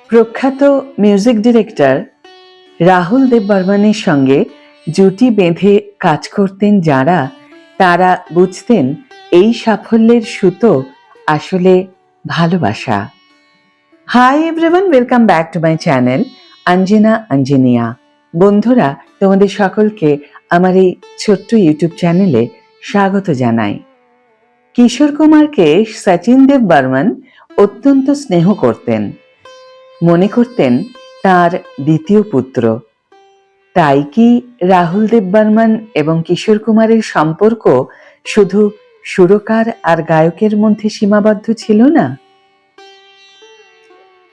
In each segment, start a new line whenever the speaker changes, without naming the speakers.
প্রখ্যাত music director Rahul দেব বর্মনের সঙ্গে জুটি বেঁধে কাজ করতেন যারা, তারা বুঝতেন এই সাফল্যের সুতো আসলে ভালোবাসা। Hi everyone, welcome back to my channel Anjana Anjania. বন্ধুরা, তোমাদের সকলকে আমার এই ছোট্ট ইউটিউব চ্যানেলে স্বাগত জানাই। কিশোর কুমারকে সচিন দেব বর্মন অত্যন্ত স্নেহ করতেন, মনে করতেন তার দ্বিতীয় পুত্র। তাই কি রাহুল দেব বর্মন এবং কিশোর কুমারের সম্পর্ক শুধু সুরকার আর গায়কের মধ্যে সীমাবদ্ধ ছিল না?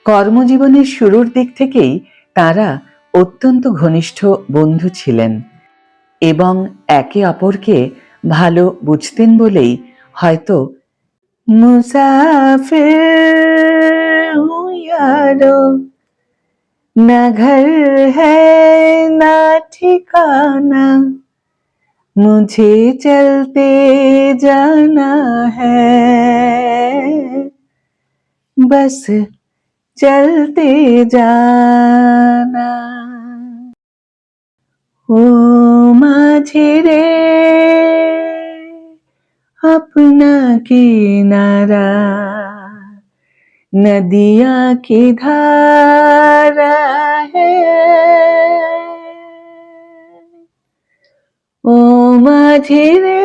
কর্মজীবনের শুরুর দিক থেকেই তারা অত্যন্ত ঘনিষ্ঠ বন্ধু ছিলেন এবং একে অপরকে ভালো বুঝতেন বলেই হয়তো মুসাফির হুঁ यारो ना घर है ना ठिकाना मुझे चलते जाना है बस चलते जाना ओ माझे रे अपना किनारा नदिया की धारा है ओ माझे रे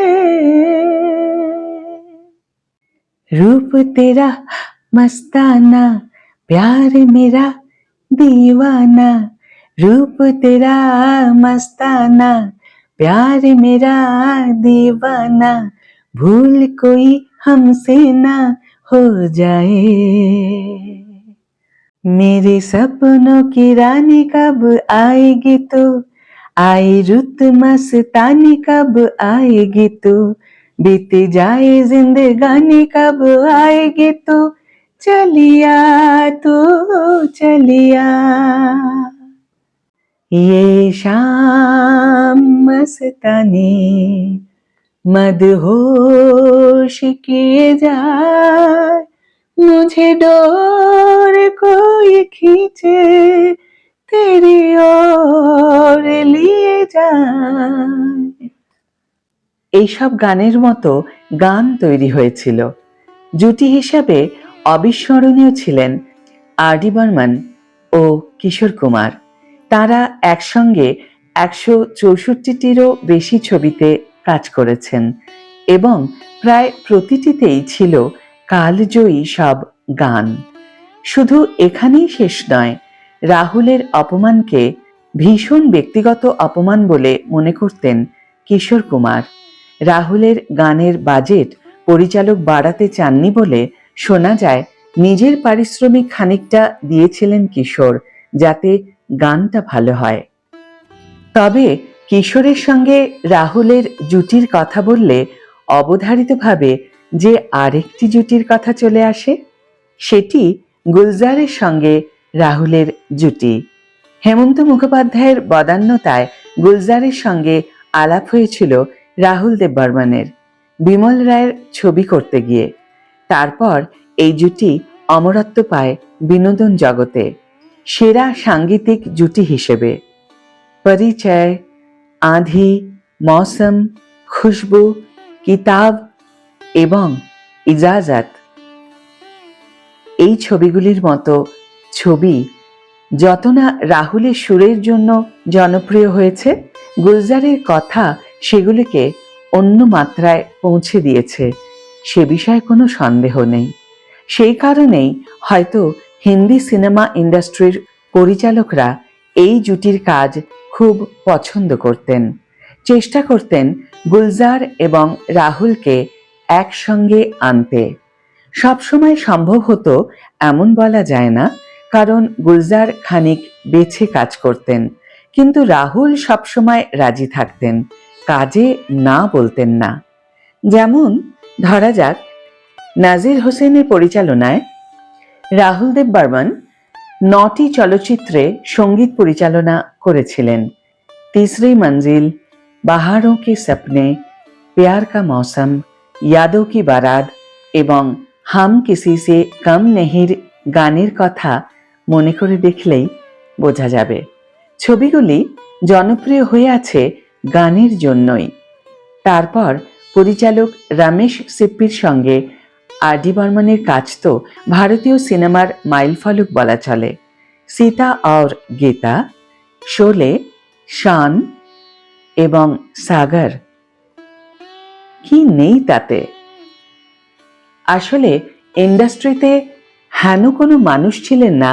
रूप तेरा मस्ताना प्यार मेरा दीवाना रूप तेरा मस्ताना प्यार मेरा दीवाना भूल कोई हमसे ना हो जाए मेरे सपनों की रानी कब आएगी तू आई रुत मस्तानी कब आएगी तू बीत जाए जिंदगानी कब आएगी तू चलिया तू चलिया ये शाम मस्तानी मदहोश किए जाए मुझे डोर कोई खींचे तेरी ओर लिए যায়। এইসব গানের মতো গান তৈরি হয়েছিল। জুটি হিসাবে অবিস্মরণীয় ছিলেন আর.ডি. বর্মন ও কিশোর কুমার। তারা একসঙ্গে 164টিরও বেশি ছবিতে কাজ করেছেন এবং প্রায় প্রতিটিতেই ছিল কালজয়ী সব গান। শুধু এখানেই শেষ নয়, রাহুলের অপমানকে ভীষণ ব্যক্তিগত অপমান বলে মনে করতেন কিশোর কুমার। রাহুলের গানের বাজেট পরিচালক বাড়াতে চাননি বলে শোনা যায় নিজের পারিশ্রমিক খানিকটা দিয়েছিলেন কিশোর, যাতে গানটা ভালো হয়। তবে কিশোরের সঙ্গে রাহুলের জুটির কথা বললে অবধারিতভাবে যে আরেকটি জুটির কথা চলে আসে, সেটি গুলজারের সঙ্গে রাহুলের জুটি। হেমন্ত মুখোপাধ্যায়ের বদান্যতায় গুলজারের সঙ্গে আলাপ হয়েছিল রাহুল দেব বর্মনের বিমল রায়ের ছবি করতে গিয়ে। তারপর এই জুটি অমরত্ব পায় বিনোদন জগতে সেরা সাঙ্গীতিক জুটি হিসেবে। পরিচয়, আঁধি, মৌসম, খুশবু, কিতাব এবং ইজাজত এই ছবিগুলির মতো ছবি যত না রাহুলের সুরের জন্য জনপ্রিয় হয়েছে, গুলজারের কথা সেগুলিকে অন্য মাত্রায় পৌঁছে দিয়েছে, সে বিষয়ে কোনো সন্দেহ নেই। সেই কারণেই হয়তো হিন্দি সিনেমা ইন্ডাস্ট্রির পরিচালকরা এই জুটির কাজ খুব পছন্দ করতেন, চেষ্টা করতেন গুলজার এবং রাহুলকে একসঙ্গে আনতে। সবসময় সম্ভব হতো এমন বলা যায় না, কারণ গুলজার খানিক বেছে কাজ করতেন, কিন্তু রাহুল সবসময় রাজি থাকতেন, কাজে না বলতেন না। যেমন ধরা যাক, নাজির হোসেনের পরিচালনায় রাহুল দেব বর্মন 9টি চলচ্চিত্রে সঙ্গীত পরিচালনা করেছিলেন। तीसरी मंजिल, বাহারোं के सपने, प्यार का मौसम, यादों की बारात এবং হাম কিসি সে কম নেহির গানের কথা মনে করে দেখলেই বোঝা যাবে। ছবিগুলি জনপ্রিয় হয়ে আছে গানের জন্যই। তারপর পরিচালক রমেশ সিপ্পির সঙ্গে আর ডি বর্মনের কাজ তো ভারতীয় সিনেমার মাইলফলক বলা চলে। সীতা और গীতা, শোলে, শান এবং সাগর, কি নেই তাতে। আসলে ইন্ডাস্ট্রিতে হেন কোনো মানুষ ছিলেন না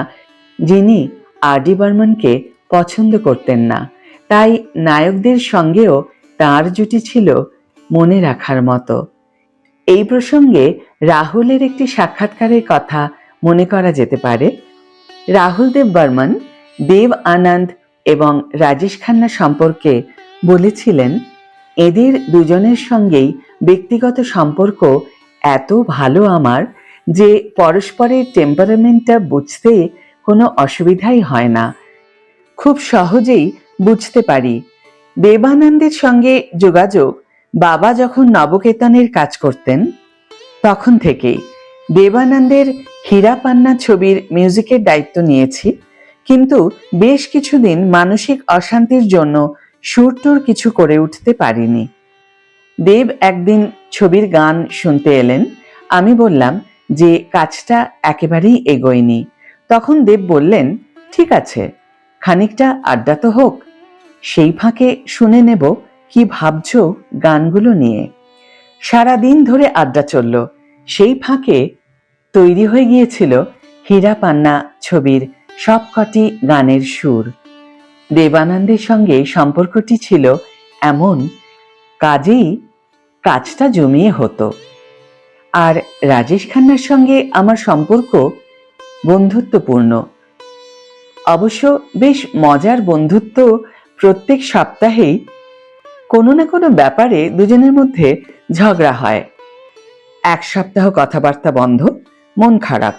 যিনি আর ডি বর্মনকে পছন্দ করতেন না। তাই নায়কদের সঙ্গেও তার জুটি ছিল মনে রাখার মতো। এই প্রসঙ্গে রাহুলের একটি সাক্ষাৎকারের কথা মনে করা যেতে পারে। রাহুল দেব বর্মন দেব আনন্দ এবং রাজেশ খান্না সম্পর্কে বলেছিলেন, এদের দুজনের সঙ্গেই ব্যক্তিগত সম্পর্ক এত ভালো আমার যে পরস্পরের টেম্পারামেন্টটা বুঝতে কোনো অসুবিধাই হয় না, খুব সহজেই বুঝতে পারি। দেবানন্দের সঙ্গে যোগাযোগ বাবা যখন নবকেতনের কাজ করতেন তখন থেকেই। দেবানন্দের হীরা পান্না ছবির মিউজিকের দায়িত্ব নিয়েছি, কিন্তু বেশ কিছুদিন মানসিক অশান্তির জন্য সুরটুর কিছু করে উঠতে পারিনি। দেব একদিন ছবির গান শুনতে এলেন। আমি বললাম যে কাজটা একেবারেই এগোয়নি। তখন দেব বললেন, ঠিক আছে, খানিকটা আড্ডা তো হোক, সেই ফাঁকে শুনে নেব কি ভাবছো গানগুলো নিয়ে। সারাদিন ধরে আড্ডা চলল। সেই ফাঁকে তৈরি হয়ে গিয়েছিল হীরা পান্না ছবির সবকটি গানের সুর। দেবানন্দের সঙ্গে সম্পর্কটি ছিল এমন, কাজেই কাজটা জমিয়ে হতো। আর রাজেশ খান্নার সঙ্গে আমার সম্পর্ক বন্ধুত্বপূর্ণ। অবশ্য বেশ মজার বন্ধুত্ব। প্রত্যেক সপ্তাহেই কোনো না কোনো ব্যাপারে দুজনের মধ্যে ঝগড়া হয়। এক সপ্তাহ কথাবার্তা বন্ধ, মন খারাপ।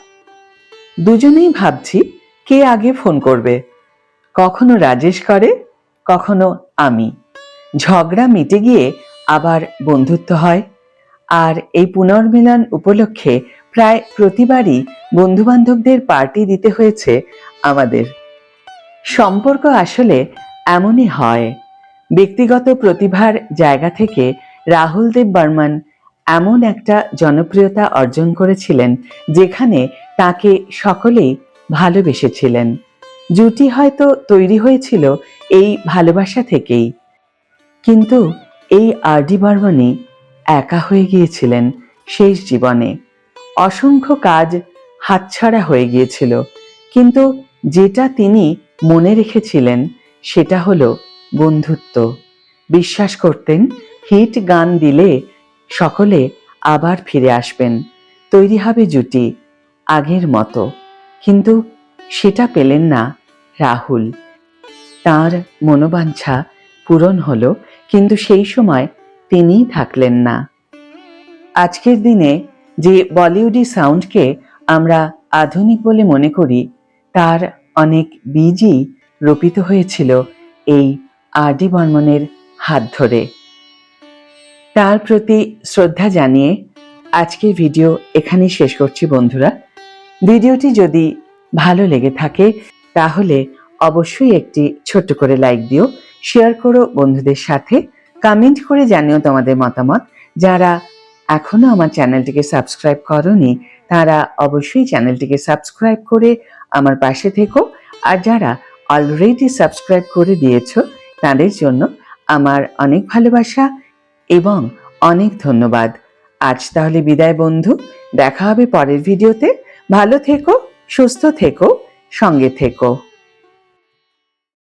দুজনেই ভাবছি কে আগে ফোন করবে। কখনো রাজেশ করে, কখনো আমি। ঝগড়া মিটে গিয়ে আবার বন্ধুত্ব হয়। আর এই পুনর্মিলন উপলক্ষে প্রায় প্রতিবারই বন্ধুবান্ধবদের পার্টি দিতে হয়েছে আমাদের। সম্পর্ক আসলে এমনই হয়। ব্যক্তিগত প্রতিভার জায়গা থেকে রাহুল দেব বর্মন এমন একটা জনপ্রিয়তা অর্জন করেছিলেন যেখানে তাকে সকলেই ভালোবেসেছিলেন। জুটি হয়তো তৈরি হয়েছিল এই ভালোবাসা থেকেই, কিন্তু এই আর ডি বর্মনই একা হয়ে গিয়েছিলেন শেষ জীবনে। অসংখ্য কাজ হাতছাড়া হয়ে গিয়েছিল, কিন্তু যেটা তিনি মনে রেখেছিলেন সেটা হলো বন্ধুত্ব। বিশ্বাস করতেন হিট গান দিলে সকলে আবার ফিরে আসবেন, তৈরি হবে জুটি আগের মতো। কিন্তু সেটা পেলেন না রাহুল। তার মনোবাঞ্ছা পূরণ হলো, কিন্তু সেই সময় তিনিই থাকলেন না। আজকের দিনে যে বলিউডি সাউন্ডকে আমরা আধুনিক বলে মনে করি, তার অনেক বীজই রোপিত হয়েছিল এই আর ডি বর্মনের হাত ধরে। তার প্রতি শ্রদ্ধা জানিয়ে আজকের ভিডিও এখানেই শেষ করছি বন্ধুরা। ভিডিওটি যদি ভালো লেগে থাকে তাহলে অবশ্যই একটি ছোট্ট করে লাইক দিও, শেয়ার করো বন্ধুদের সাথে, কমেন্ট করে জানিও তোমাদের মতামত। যারা এখনো আমার চ্যানেলটিকে সাবস্ক্রাইব করোনি তারা অবশ্যই চ্যানেলটিকে সাবস্ক্রাইব করে আমার পাশে থেকো। আর যারা অলরেডি সাবস্ক্রাইব করে দিয়েছো তাদের জন্য আমার অনেক ভালোবাসা এবং অনেক ধন্যবাদ। আজ তাহলে বিদায় বন্ধু, দেখা হবে পরের ভিডিওতে। ভালো থেকো, সুস্থ থেকো, সঙ্গে থেকো।